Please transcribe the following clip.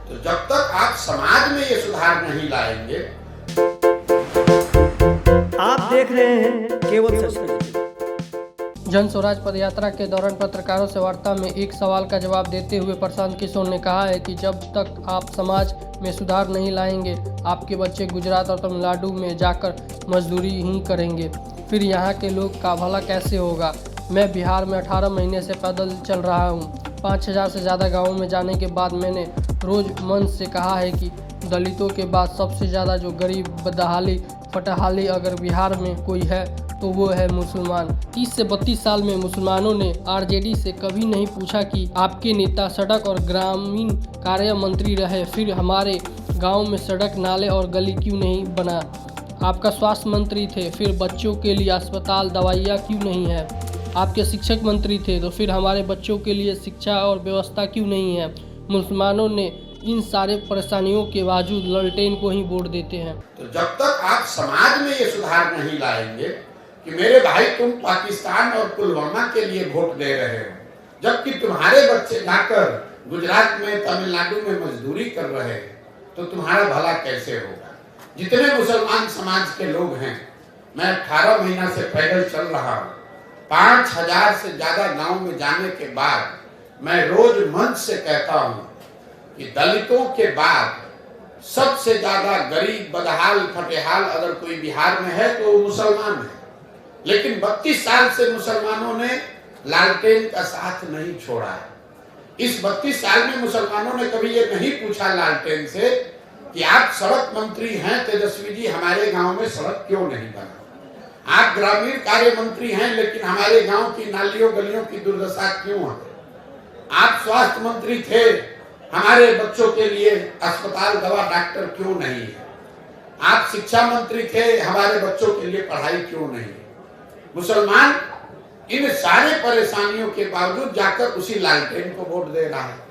तो जब तक आप समाज में ये सुधार नहीं लाएंगे। आप देख रहे हैं केवल सच। जन स्वराज पदयात्रा के दौरान पत्रकारों से वार्ता में एक सवाल का जवाब देते हुए प्रशांत किशोर ने कहा है कि जब तक आप समाज में सुधार नहीं लाएंगे, आपके बच्चे गुजरात और तमिलनाडु में जाकर मजदूरी ही करेंगे, फिर यहाँ के लोग का भला कैसे होगा। मैं बिहार में 18 महीने से पैदल चल रहा हूँ। 5000 से ज़्यादा गाँवों में जाने के बाद मैंने रोज़ मन से कहा है कि दलितों के बाद सबसे ज़्यादा जो गरीब बदहाली फटहाली अगर बिहार में कोई है तो वो है मुसलमान। 30 से 32 साल में मुसलमानों ने आरजेडी से कभी नहीं पूछा कि आपके नेता सड़क और ग्रामीण कार्य मंत्री रहे, फिर हमारे गांव में सड़क नाले और गली क्यों नहीं बना। आपका स्वास्थ्य मंत्री थे, फिर बच्चों के लिए अस्पताल दवाइयाँ क्यों नहीं है। आपके शिक्षक मंत्री थे, तो फिर हमारे बच्चों के लिए शिक्षा और व्यवस्था क्यों नहीं है। मुसलमानों ने इन सारे परेशानियों के बावजूद ललटेन को ही वोट देते हैं। तो जब तक आप समाज में ये सुधार नहीं लाएंगे कि मेरे भाई तुम पाकिस्तान और पुलवामा के लिए वोट दे रहे हो, जबकि तुम्हारे बच्चे जाकर गुजरात में तमिलनाडु में मजदूरी कर रहे हैं, तो तुम्हारा भला कैसे होगा। जितने मुसलमान समाज के लोग हैं, मैं 18 महीना से पैदल चल रहा हूँ। 5000 से ज्यादा गांव में जाने के बाद मैं रोज मंच से कहता हूँ कि दलितों के बाद सबसे ज्यादा गरीब बदहाल फटेहाल अगर कोई बिहार में है तो वो मुसलमान है। लेकिन 32 साल से मुसलमानों ने लालटेन का साथ नहीं छोड़ा है। इस 32 साल में मुसलमानों ने कभी ये नहीं पूछा लालटेन से कि आप सड़क मंत्री हैं तेजस्वी जी, हमारे गांव में सड़क क्यों नहीं बना। आप ग्रामीण कार्य मंत्री हैं, लेकिन हमारे गांव की नालियों गलियों की दुर्दशा क्यों है। आप स्वास्थ्य मंत्री थे, हमारे बच्चों के लिए अस्पताल दवा डॉक्टर क्यों नहीं है। आप शिक्षा मंत्री थे, हमारे बच्चों के लिए पढ़ाई क्यों नहीं है। मुसलमान इन सारे परेशानियों के बावजूद जाकर उसी लालटेन को वोट दे रहा है।